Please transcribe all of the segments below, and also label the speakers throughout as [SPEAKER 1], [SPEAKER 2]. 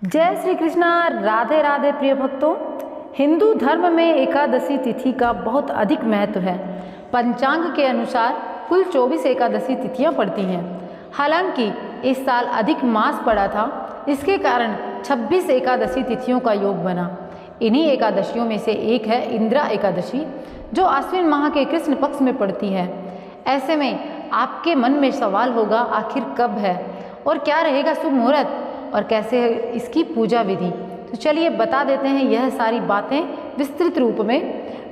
[SPEAKER 1] जय श्री कृष्णा। राधे राधे प्रिय भक्तों। हिंदू धर्म में एकादशी तिथि का बहुत अधिक महत्व है। पंचांग के अनुसार कुल 24 एकादशी तिथियां पड़ती हैं। हालांकि इस साल अधिक मास पड़ा था, इसके कारण 26 एकादशी तिथियों का योग बना। इन्हीं एकादशियों में से एक है इंदिरा एकादशी, जो आश्विन माह के कृष्ण पक्ष में पड़ती है। ऐसे में आपके मन में सवाल होगा, आखिर कब है और क्या रहेगा शुभ मुहूर्त और कैसे है इसकी पूजा विधि। तो चलिए बता देते हैं यह सारी बातें विस्तृत रूप में।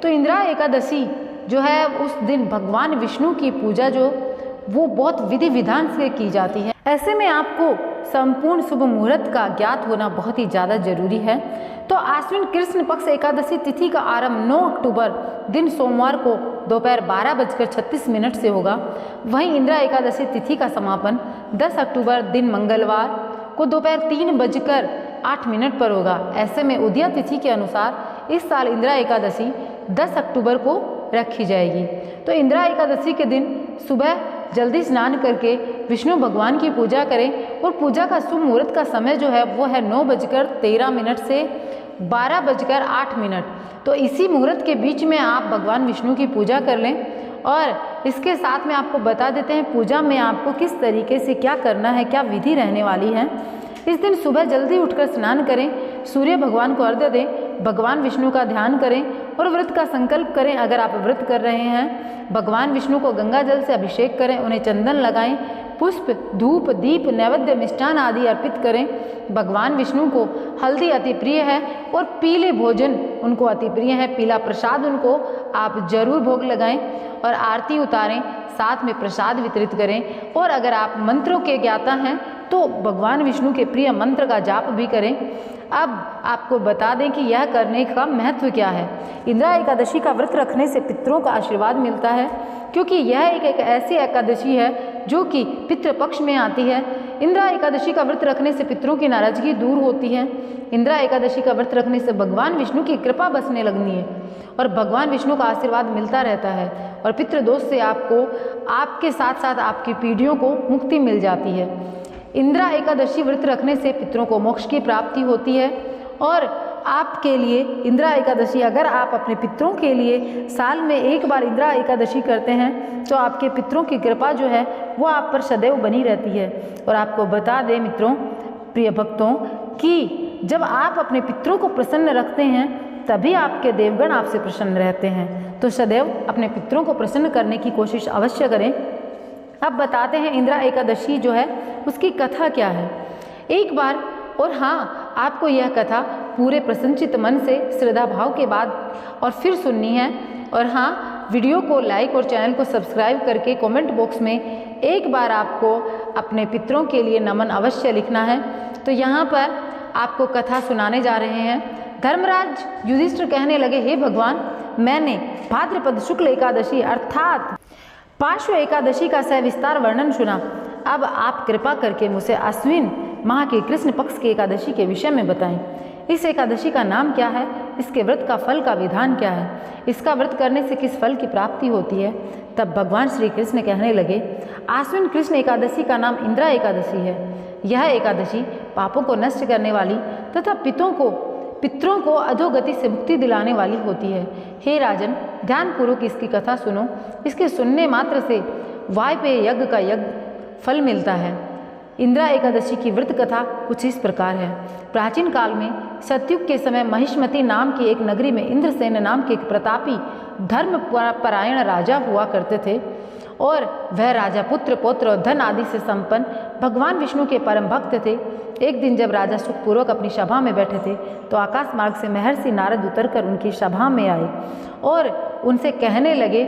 [SPEAKER 1] तो इंदिरा एकादशी जो है, उस दिन भगवान विष्णु की पूजा जो वो बहुत विधि विधान से की जाती है। ऐसे में आपको संपूर्ण शुभ मुहूर्त का ज्ञात होना बहुत ही ज़्यादा जरूरी है। तो आश्विन कृष्ण पक्ष एकादशी तिथि का आरंभ 9 अक्टूबर दिन सोमवार को दोपहर 12:36 से होगा। वहीं इंदिरा एकादशी तिथि का समापन 10 अक्टूबर दिन मंगलवार को दोपहर 3:08 पर होगा। ऐसे में उदया तिथि के अनुसार इस साल इंदिरा एकादशी 10 अक्टूबर को रखी जाएगी। तो इंदिरा एकादशी के दिन सुबह जल्दी स्नान करके विष्णु भगवान की पूजा करें और पूजा का शुभ मुहूर्त का समय जो है वो है 9:13 से 12:08। तो इसी मुहूर्त के बीच में आप भगवान विष्णु की पूजा कर लें। और इसके साथ में आपको बता देते हैं पूजा में आपको किस तरीके से क्या करना है, क्या विधि रहने वाली है। इस दिन सुबह जल्दी उठकर स्नान करें, सूर्य भगवान को अर्घ्य दें, भगवान विष्णु का ध्यान करें और व्रत का संकल्प करें। अगर आप व्रत कर रहे हैं, भगवान विष्णु को गंगा जल से अभिषेक करें, उन्हें चंदन लगाएं, पुष्प धूप दीप नैवेद्य मिष्ठान आदि अर्पित करें। भगवान विष्णु को हल्दी अति प्रिय है और पीले भोजन उनको अति प्रिय है। पीला प्रसाद उनको आप जरूर भोग लगाएं और आरती उतारें, साथ में प्रसाद वितरित करें। और अगर आप मंत्रों के ज्ञाता हैं तो भगवान विष्णु के प्रिय मंत्र का जाप भी करें। अब आपको बता दें कि यह करने का महत्व क्या है। इंदिरा एकादशी का व्रत रखने से पितरों का आशीर्वाद मिलता है, क्योंकि यह एक ऐसी एकादशी है जो कि पितृपक्ष में आती है। इंदिरा एकादशी का व्रत रखने से पितरों की नाराजगी दूर होती है। इंदिरा एकादशी का व्रत रखने से भगवान विष्णु की कृपा बसने लगनी है और भगवान विष्णु का आशीर्वाद मिलता रहता है और पितृदोष से आपको आपके साथ साथ आपकी पीढ़ियों को मुक्ति मिल जाती है। इंदिरा एकादशी व्रत रखने से पितरों को मोक्ष की प्राप्ति होती है। और आपके लिए इंदिरा एकादशी, अगर आप अपने पितरों के लिए साल में एक बार इंदिरा एकादशी करते हैं तो आपके पितरों की कृपा जो है वो आप पर सदैव बनी रहती है। और आपको बता दें मित्रों, प्रिय भक्तों, कि जब आप अपने पितरों को प्रसन्न रखते हैं तभी आपके देवगण आपसे प्रसन्न रहते हैं। तो सदैव अपने पितरों को प्रसन्न करने की कोशिश अवश्य करें। अब बताते हैं इंदिरा एकादशी जो है उसकी कथा क्या है। एक बार, और हाँ, आपको यह कथा पूरे प्रसन्नचित मन से श्रद्धा भाव के बाद और फिर सुननी है। और हाँ, वीडियो को लाइक और चैनल को सब्सक्राइब करके कमेंट बॉक्स में एक बार आपको अपने पितरों के लिए नमन अवश्य लिखना है। तो यहाँ पर आपको कथा सुनाने जा रहे हैं। धर्मराज युधिष्ठिर कहने लगे, हे भगवान, मैंने भाद्रपद शुक्ल एकादशी अर्थात पार्श्व एकादशी का सविस्तार वर्णन सुना। अब आप कृपा करके मुझे अश्विन माह के कृष्ण पक्ष की एकादशी के विषय में बताएं। इस एकादशी का नाम क्या है, इसके व्रत का फल का विधान क्या है, इसका व्रत करने से किस फल की प्राप्ति होती है। तब भगवान श्री कृष्ण कहने लगे, आश्विन कृष्ण एकादशी का नाम इंदिरा एकादशी है। यह एकादशी पापों को नष्ट करने वाली तथा पितरों को अधोगति से मुक्ति दिलाने वाली होती है। हे राजन, ध्यानपूर्वक इसकी कथा सुनो। इसके सुनने मात्र से वायपेय यज्ञ का यज्ञ फल मिलता है। इंदिरा एकादशी की व्रत कथा कुछ इस प्रकार है। प्राचीन काल में सतयुग के समय महिष्मती नाम की एक नगरी में इंद्रसेन नाम के एक प्रतापी धर्मपरायण राजा हुआ करते थे। और वह राजा पुत्र पौत्र और धन आदि से संपन्न भगवान विष्णु के परम भक्त थे। एक दिन जब राजा सुखपूर्वक अपनी सभा में बैठे थे तो आकाश मार्ग से महर्षि नारद उतरकर उनकी सभा में आए और उनसे कहने लगे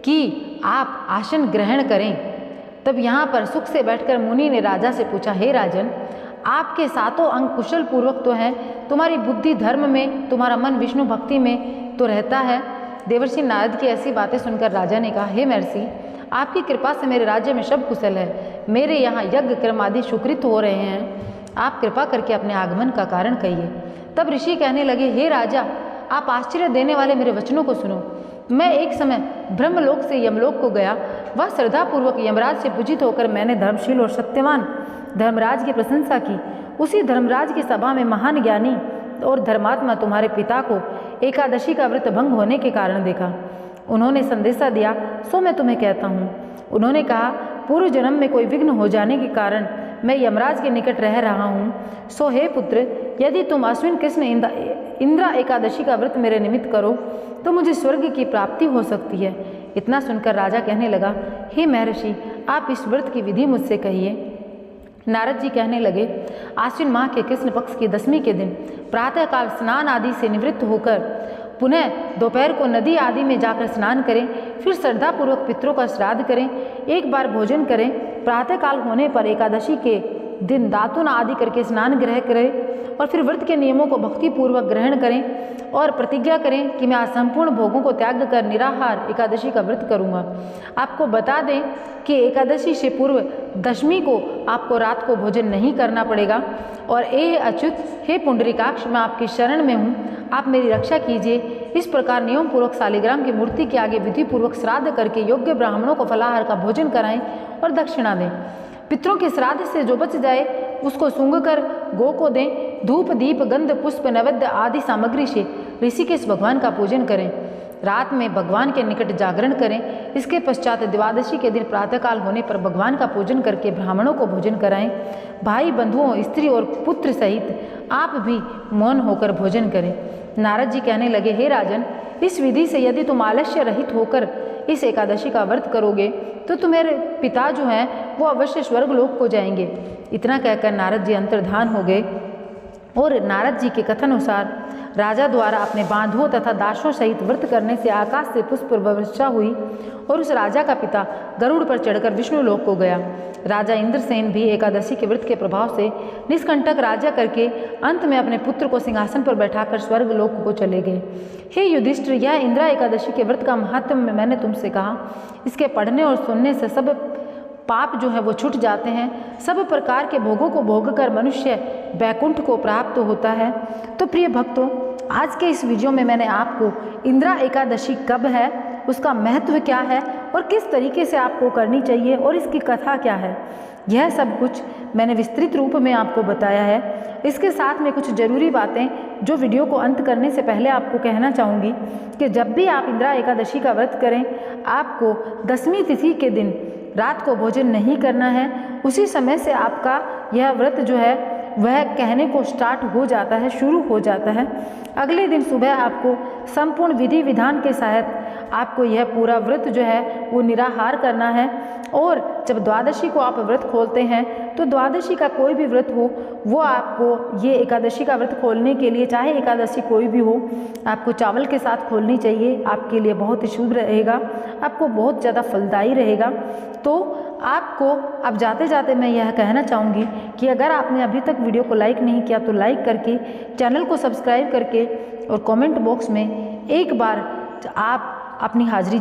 [SPEAKER 1] कि आप आसन ग्रहण करें। तब यहाँ पर सुख से बैठकर मुनि ने राजा से पूछा, हे राजन, आपके सातों अंग कुशल पूर्वक तो हैं, तुम्हारी बुद्धि धर्म में, तुम्हारा मन विष्णु भक्ति में तो रहता है। देवर्षि नारद की ऐसी बातें सुनकर राजा ने कहा, हे महर्षि, आपकी कृपा से मेरे राज्य में सब कुशल है। मेरे यहाँ यज्ञ कर्म आदि सुकृत हो रहे हैं। आप कृपा करके अपने आगमन का कारण कहिए। तब ऋषि कहने लगे, हे राजा, आप आश्चर्य देने वाले मेरे वचनों को सुनो। मैं एक समय ब्रह्मलोक से यमलोक को गया। वह श्रद्धापूर्वक यमराज से पूजित होकर मैंने धर्मशील और सत्यवान धर्मराज की प्रशंसा की। उसी धर्मराज की सभा में महान ज्ञानी और धर्मात्मा तुम्हारे पिता को एकादशी का व्रत भंग होने के कारण देखा। उन्होंने संदेशा दिया, सो मैं तुम्हें कहता हूँ। उन्होंने कहा, पूर्व जन्म में कोई विघ्न हो जाने के कारण मैं यमराज के निकट रह रहा हूँ। सो हे पुत्र, यदि तुम अश्विन कृष्ण इंद्रा एकादशी का व्रत मेरे निमित्त करो तो मुझे स्वर्ग की प्राप्ति हो सकती है। इतना सुनकर राजा कहने लगा, हे महर्षि, आप इस व्रत की विधि मुझसे कहिए। नारद जी कहने लगे, आश्विन माह के कृष्ण पक्ष की दशमी के दिन प्रातःकाल स्नान आदि से निवृत्त होकर पुनः दोपहर को नदी आदि में जाकर स्नान करें, फिर श्रद्धापूर्वक पितरों का श्राद्ध करें, एक बार भोजन करें, प्रातःकाल होने पर एकादशी के दिन दातुन आदि करके स्नान ग्रह करें और फिर व्रत के नियमों को भक्तिपूर्वक ग्रहण करें और प्रतिज्ञा करें कि मैं आज संपूर्ण भोगों को त्याग कर निराहार एकादशी का व्रत करूंगा। आपको बता दें कि एकादशी से पूर्व दशमी को आपको रात को भोजन नहीं करना पड़ेगा। और हे अच्युत, हे पुंडरीकाक्ष, मैं आपकी शरण में हूँ, आप मेरी रक्षा कीजिए। इस प्रकार नियम पूर्वक शालिग्राम की मूर्ति के आगे विधि पूर्वक श्राद्ध करके योग्य ब्राह्मणों को फलाहार का भोजन कराएं और दक्षिणा दें। पितरों के श्राद्ध से जो बच जाए उसको सूंघ कर गौ को दें। धूप दीप गंध पुष्प नैवेद्य आदि सामग्री से ऋषिकेश भगवान का पूजन करें। रात में भगवान के निकट जागरण करें। इसके पश्चात द्वादशी के दिन प्रातःकाल होने पर भगवान का पूजन करके ब्राह्मणों को भोजन कराएं। भाई बंधुओं, स्त्री और पुत्र सहित आप भी मौन होकर भोजन करें। नारद जी कहने लगे, हे राजन, इस विधि से यदि तुम आलस्य रहित होकर इस एकादशी का व्रत करोगे तो तुम्हारे पिता जो हैं वो अवश्य स्वर्ग लोक को जाएंगे। इतना कहकर नारद जी अंतर्धान हो गए और नारद जी के कथन अनुसार राजा द्वारा अपने बांधुओं तथा दासों सहित व्रत करने से आकाश से पुष्प वर्षा हुई और उस राजा का पिता गरुड़ पर चढ़कर विष्णु लोक को गया। राजा इंद्रसेन भी एकादशी के व्रत के प्रभाव से निष्कंटक राज्य करके अंत में अपने पुत्र को सिंहासन पर बैठाकर स्वर्ग लोक को चले गए। हे युधिष्ठिर, यह इंद्रा एकादशी के व्रत का महात्म्य मैंने तुमसे कहा। इसके पढ़ने और सुनने से सब पाप जो है वो छूट जाते हैं। सब प्रकार के भोगों को भोग कर मनुष्य वैकुंठ को प्राप्त होता है। तो प्रिय भक्तों, आज के इस वीडियो में मैंने आपको इंद्रा एकादशी कब है, उसका महत्व क्या है और किस तरीके से आपको करनी चाहिए और इसकी कथा क्या है, यह सब कुछ मैंने विस्तृत रूप में आपको बताया है। इसके साथ में कुछ ज़रूरी बातें जो वीडियो को अंत करने से पहले आपको कहना चाहूँगी कि जब भी आप इंद्रा एकादशी का व्रत करें, आपको दशमी तिथि के दिन रात को भोजन नहीं करना है। उसी समय से आपका यह व्रत जो है वह कहने को स्टार्ट हो जाता है, शुरू हो जाता है। अगले दिन सुबह आपको संपूर्ण विधि विधान के साथ आपको यह पूरा व्रत जो है वो निराहार करना है। और जब द्वादशी को आप व्रत खोलते हैं तो द्वादशी का कोई भी व्रत हो वो आपको ये एकादशी का व्रत खोलने के लिए, चाहे एकादशी कोई भी हो, आपको चावल के साथ खोलनी चाहिए। आपके लिए बहुत ही शुभ रहेगा, आपको बहुत ज़्यादा फलदायी रहेगा। तो आपको अब जाते जाते मैं यह कहना चाहूँगी कि अगर आपने अभी तक वीडियो को लाइक नहीं किया तो लाइक करके, चैनल को सब्सक्राइब करके और कमेंट बॉक्स में एक बार आप अपनी हाजिरी